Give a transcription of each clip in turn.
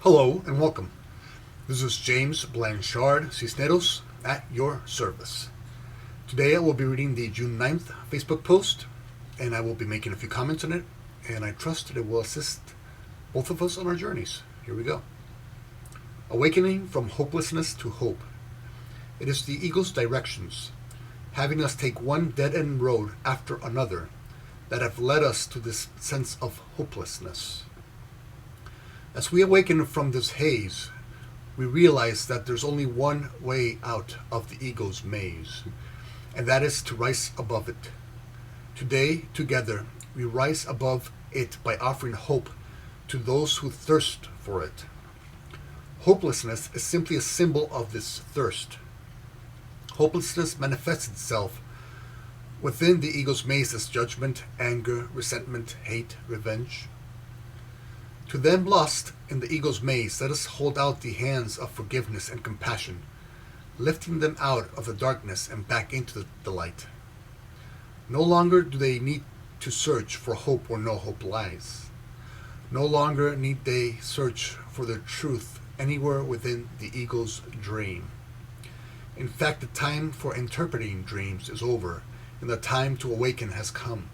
Hello and welcome. This is James Blanchard, Cisneros, at your service. Today I will be reading the June 9th Facebook post, and I will be making a few comments on it, and I trust that it will assist both of us on our journeys. Here we go. Awakening from hopelessness to hope. It is the ego's directions, having us take one dead-end road after another, that have led us to this sense of hopelessness. As we awaken from this haze, we realize that there's only one way out of the ego's maze, and that is to rise above it. Today, together, we rise above it by offering hope to those who thirst for it. Hopelessness is simply a symbol of this thirst. Hopelessness manifests itself within the ego's maze as judgment, anger, resentment, hate, revenge. To them lost in the ego's maze, let us hold out the hands of forgiveness and compassion, lifting them out of the darkness and back into the light. No longer do they need to search for hope where no hope lies. No longer need they search for the truth anywhere within the ego's dream. In fact, the time for interpreting dreams is over, and the time to awaken has come.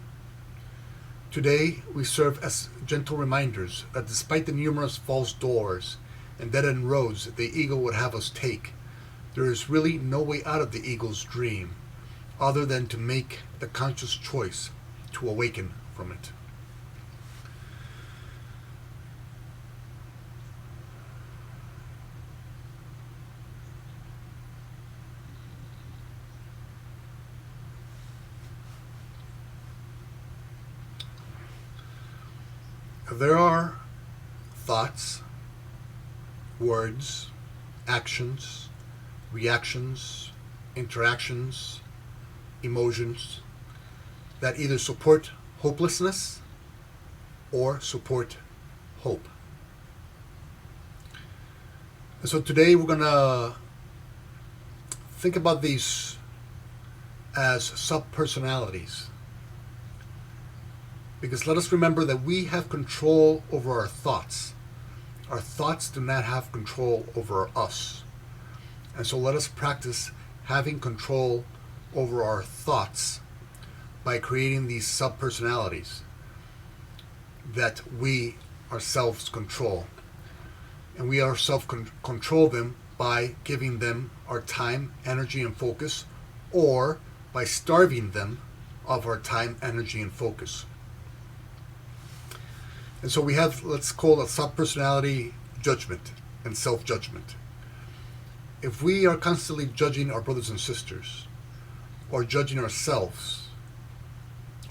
Today, we serve as gentle reminders that despite the numerous false doors and dead-end roads the ego would have us take, there is really no way out of the ego's dream other than to make the conscious choice to awaken from it. There are thoughts, words, actions, reactions, interactions, emotions that either support hopelessness or support hope. And so today we're going to think about these as subpersonalities. Because let us remember that we have control over our thoughts. Our thoughts do not have control over us. And so let us practice having control over our thoughts by creating these subpersonalities that we ourselves control. And we ourselves control them by giving them our time, energy, and focus, or by starving them of our time, energy, and focus. And so we have, let's call it subpersonality judgment and self-judgment. If we are constantly judging our brothers and sisters, or judging ourselves,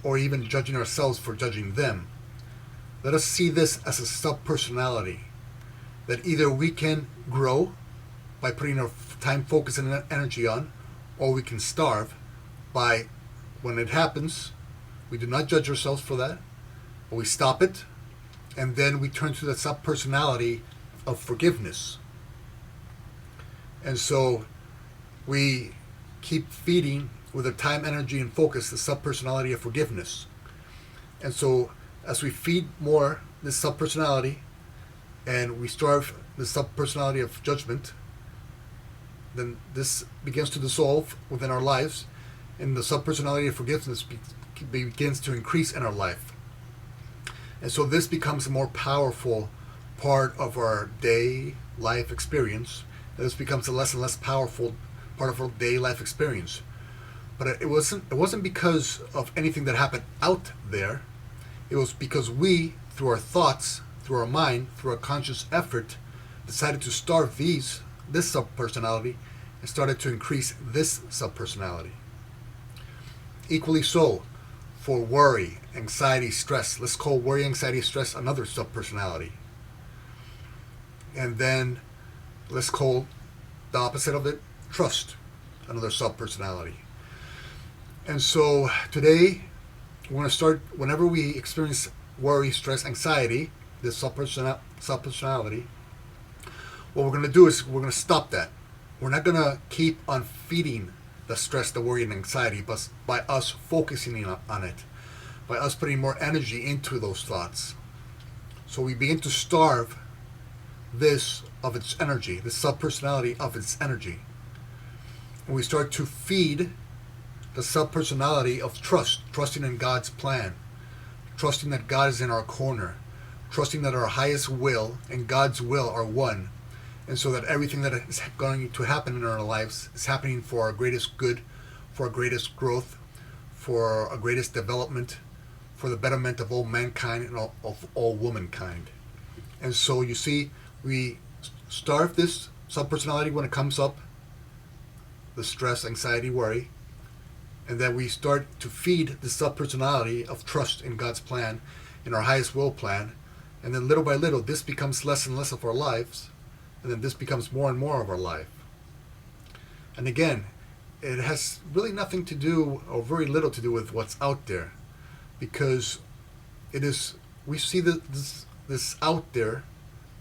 or even judging ourselves for judging them, let us see this as a subpersonality that either we can grow by putting our time, focus, and energy on, or we can starve by, when it happens, we do not judge ourselves for that, but we stop it, and then we turn to the subpersonality of forgiveness. And so we keep feeding with our time, energy, and focus the subpersonality of forgiveness. And so as we feed more this subpersonality and we starve the subpersonality of judgment, then this begins to dissolve within our lives, and the subpersonality of forgiveness begins to increase in our life. And so this becomes a more powerful part of our day life experience. And this becomes a less and less powerful part of our day life experience. But it wasn't because of anything that happened out there. It was because we, through our thoughts, through our mind, through our conscious effort, decided to starve this subpersonality and started to increase this subpersonality. Equally so, for worry, anxiety, stress. Let's call worry, anxiety, stress another subpersonality. And then let's call the opposite of it trust, another subpersonality. And so today, we're going to start, whenever we experience worry, stress, anxiety, this subpersonality, what we're going to do is we're going to stop that. We're not going to keep on feeding the stress, the worry, and anxiety, but by us focusing on it, by us putting more energy into those thoughts. So we begin to starve this of its energy, this subpersonality of its energy. And we start to feed the subpersonality of trust, trusting in God's plan, trusting that God is in our corner, trusting that our highest will and God's will are one, and so that everything that is going to happen in our lives is happening for our greatest good, for our greatest growth, for our greatest development, for the betterment of all mankind and of all womankind. And so you see, we starve this subpersonality when it comes up, the stress, anxiety, worry, and then we start to feed the subpersonality of trust in God's plan, in our highest will plan, and then little by little this becomes less and less of our lives, and then this becomes more and more of our life. And again, it has really nothing to do, or very little to do, with what's out there, because it is, we see this out there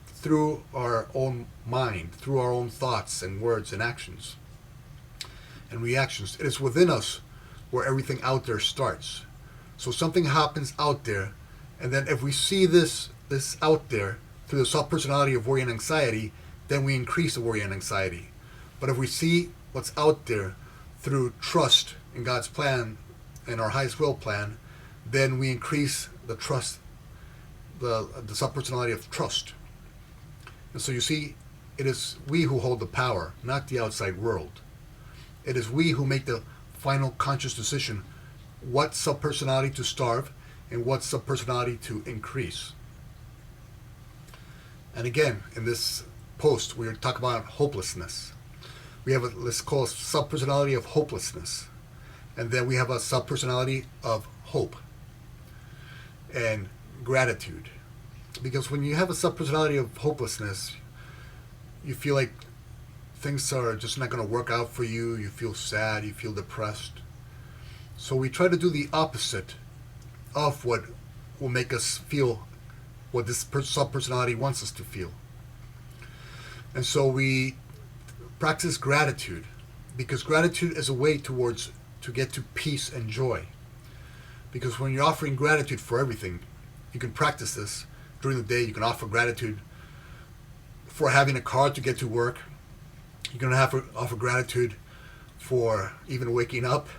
through our own mind, through our own thoughts and words and actions and reactions. It is within us where everything out there starts. So something happens out there, and then if we see this out there through the subpersonality of worry and anxiety, then we increase the worry and anxiety. But if we see what's out there through trust in God's plan and our highest will plan, then we increase the trust, the subpersonality of trust. And so you see, it is we who hold the power, not the outside world. It is we who make the final conscious decision what subpersonality to starve and what subpersonality to increase. And again, in this post, we talk about hopelessness. We have let's call it subpersonality of hopelessness. And then we have a subpersonality of hope and gratitude. Because when you have a subpersonality of hopelessness, you feel like things are just not going to work out for you. You feel sad. You feel depressed. So we try to do the opposite of what will make us feel what this subpersonality wants us to feel. And so we practice gratitude, because gratitude is a way to get to peace and joy. Because when you're offering gratitude for everything, you can practice this during the day. You can offer gratitude for having a car to get to work. You can offer gratitude for even waking up.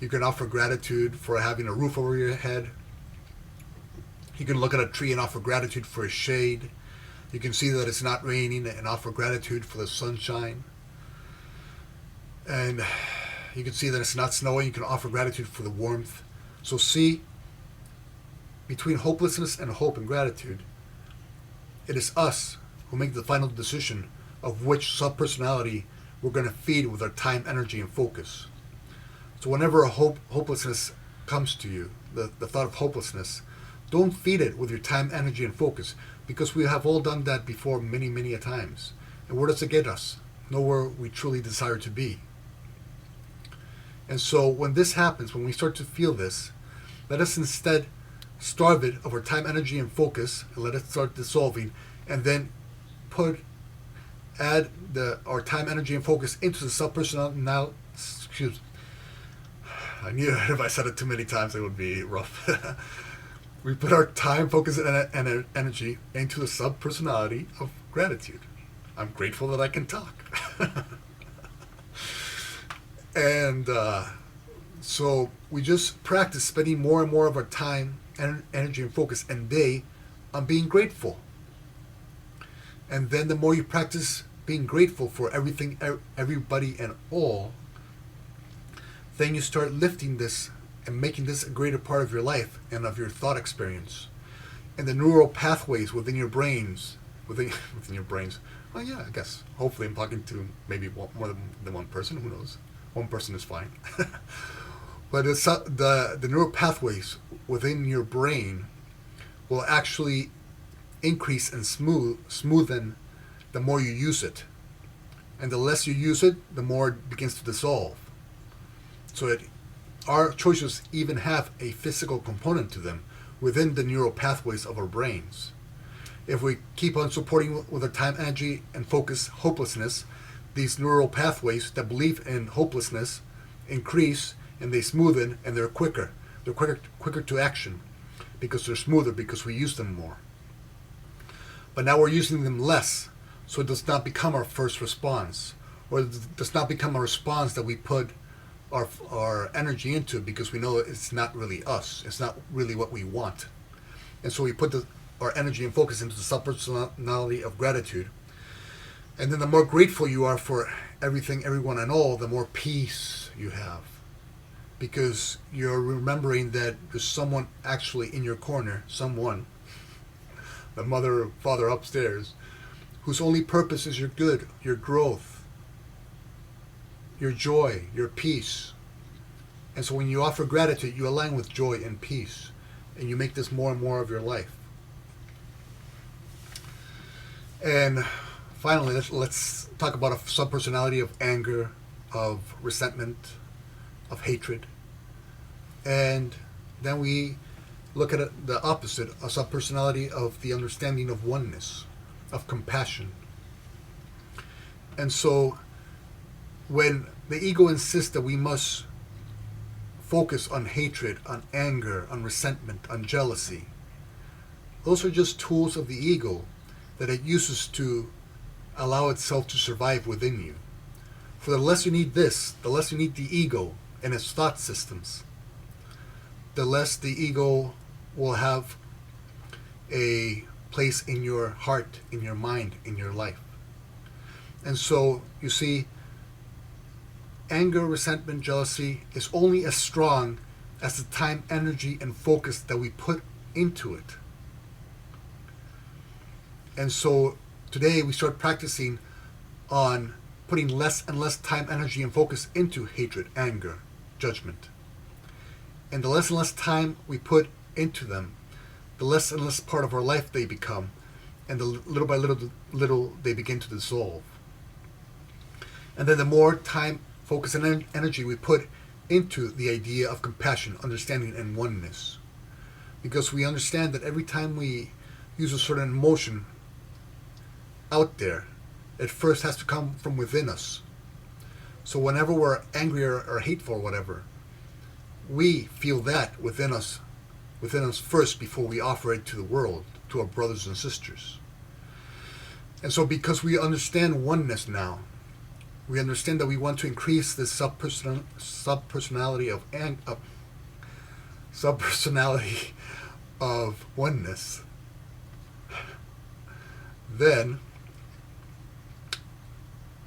You can offer gratitude for having a roof over your head. You can look at a tree and offer gratitude for a shade. You can see that it's not raining and offer gratitude for the sunshine. And you can see that it's not snowing. You can offer gratitude for the warmth. So see, between hopelessness and hope and gratitude, it is us who make the final decision of which subpersonality we're going to feed with our time, energy, and focus. So whenever a hopelessness comes to you, the thought of hopelessness, don't feed it with your time, energy, and focus, because we have all done that before many, many a times. And where does it get us? Nowhere we truly desire to be. And so when this happens, when we start to feel this, let us instead starve it of our time, energy, and focus, and let it start dissolving, and then add our time, energy, and focus into the subpersonality. Now, excuse me. I knew if I said it too many times, it would be rough. We put our time, focus, and energy into the subpersonality of gratitude. I'm grateful that I can talk. And so we just practice spending more and more of our time, energy, and focus and day on being grateful. And then the more you practice being grateful for everything, everybody, and all, then you start lifting this and making this a greater part of your life and of your thought experience. And the neural pathways within your brains, within your brains, well, yeah, I guess. Hopefully I'm talking to maybe more than one person, who knows. One person is fine. But it's, the neural pathways within your brain will actually increase and smoothen the more you use it. And the less you use it, the more it begins to dissolve. So our choices even have a physical component to them within the neural pathways of our brains. If we keep on supporting with our time, energy, and focus hopelessness, these neural pathways that believe in hopelessness increase, and they smoothen, and they're quicker. They're quicker to action because they're smoother, because we use them more. But now we're using them less, so it does not become our first response, or it does not become a response that we put our energy into, because we know it's not really us. It's not really what we want. And so we put our energy and focus into the subpersonality of gratitude. And then the more grateful you are for everything, everyone, and all, the more peace you have. Because you're remembering that there's someone actually in your corner, someone, the mother or father upstairs, whose only purpose is your good, your growth, your joy, your peace. And so when you offer gratitude, you align with joy and peace. And you make this more and more of your life. And finally, let's talk about a subpersonality of anger, of resentment, of hatred. And then we look at the opposite, a subpersonality of the understanding of oneness, of compassion. And so when the ego insists that we must focus on hatred, on anger, on resentment, on jealousy, those are just tools of the ego that it uses to allow itself to survive within you. For the less you need this, the less you need the ego and its thought systems, the less the ego will have a place in your heart, in your mind, in your life. And so, you see, anger, resentment, jealousy is only as strong as the time, energy, and focus that we put into it. And so today we start practicing on putting less and less time, energy, and focus into hatred, anger, judgment. And the less and less time we put into them, the less and less part of our life they become, and the little by little they begin to dissolve. And then the more time, focus, and energy we put into the idea of compassion, understanding, and oneness. Because we understand that every time we use a certain emotion out there, it first has to come from within us. So whenever we're angry or hateful or whatever, we feel that within us first before we offer it to the world, to our brothers and sisters. And so because we understand oneness now, we understand that we want to increase this subpersonality of oneness. Then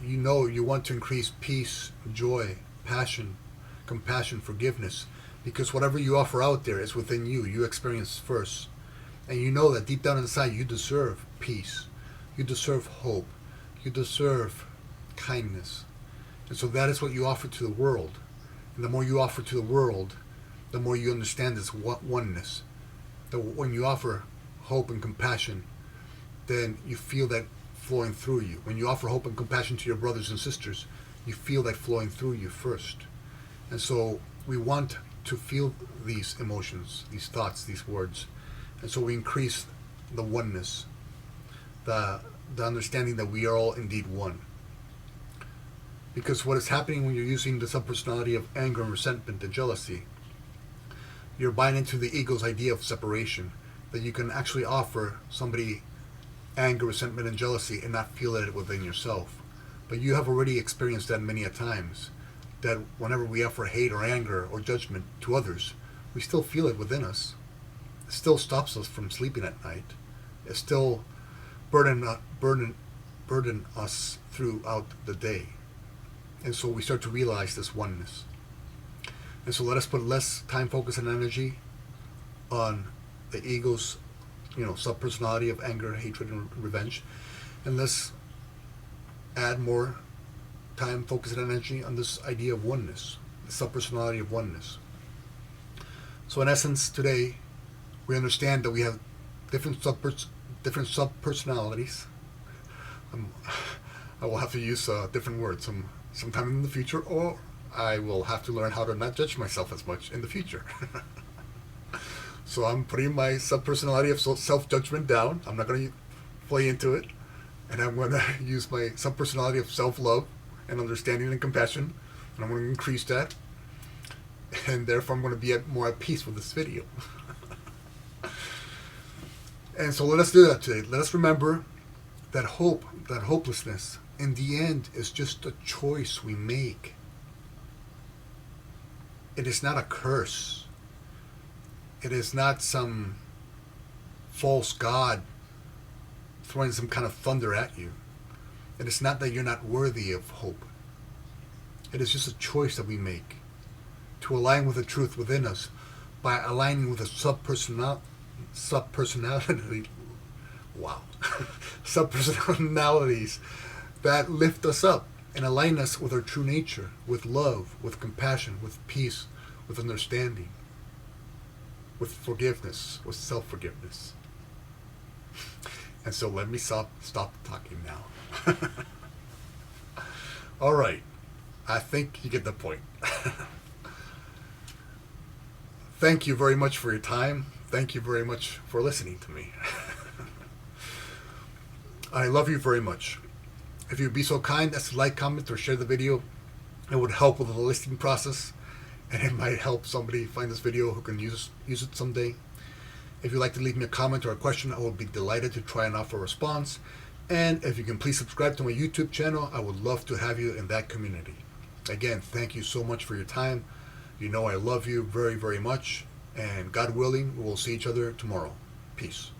you want to increase peace, joy, passion, compassion, forgiveness, because whatever you offer out there is within you. You experience first. And you know that deep down inside you deserve peace. You deserve hope. You deserve kindness. And so that is what you offer to the world. And the more you offer to the world, the more you understand this oneness. That when you offer hope and compassion, then you feel that flowing through you. When you offer hope and compassion to your brothers and sisters, you feel that flowing through you first. And so we want to feel these emotions, these thoughts, these words. And so we increase the oneness, the understanding that we are all indeed one. Because what is happening when you're using the subpersonality of anger and resentment and jealousy, you're buying into the ego's idea of separation, that you can actually offer somebody anger, resentment, and jealousy and not feel it within yourself. But you have already experienced that many a times, that whenever we offer hate or anger or judgment to others, we still feel it within us. It still stops us from sleeping at night. It still burden us throughout the day. And so we start to realize this oneness. And so let us put less time, focus, and energy on the ego's subpersonality of anger, hatred, and revenge. And let's add more time, focus, and energy on this idea of oneness, the subpersonality of oneness. So in essence, today, we understand that we have different subpersonalities. I will have to use different words sometime in the future, or I will have to learn how to not judge myself as much in the future. So I'm putting my subpersonality of self-judgment down. I'm not going to play into it. And I'm going to use my subpersonality of self-love and understanding and compassion. And I'm going to increase that. And therefore I'm going to be more at peace with this video. And so let us do that today. Let us remember that hope, that hopelessness, in the end is just a choice we make. It is not a curse. It is not some false god throwing some kind of thunder at you. It is not that you're not worthy of hope. It is just a choice that we make to align with the truth within us by aligning with the subpersonality. Wow. Subpersonalities that lift us up and align us with our true nature, with love, with compassion, with peace, with understanding, with forgiveness, with self-forgiveness. And so let me stop talking now. All right. I think you get the point. Thank you very much for your time. Thank you very much for listening to me. I love you very much. If you'd be so kind as to like, comment, or share the video, it would help with the listing process, and it might help somebody find this video who can use it someday. If you'd like to leave me a comment or a question, I would be delighted to try and offer a response. And if you can please subscribe to my YouTube channel, I would love to have you in that community. Again, thank you so much for your time. You know I love you very, very much. And God willing, we will see each other tomorrow. Peace.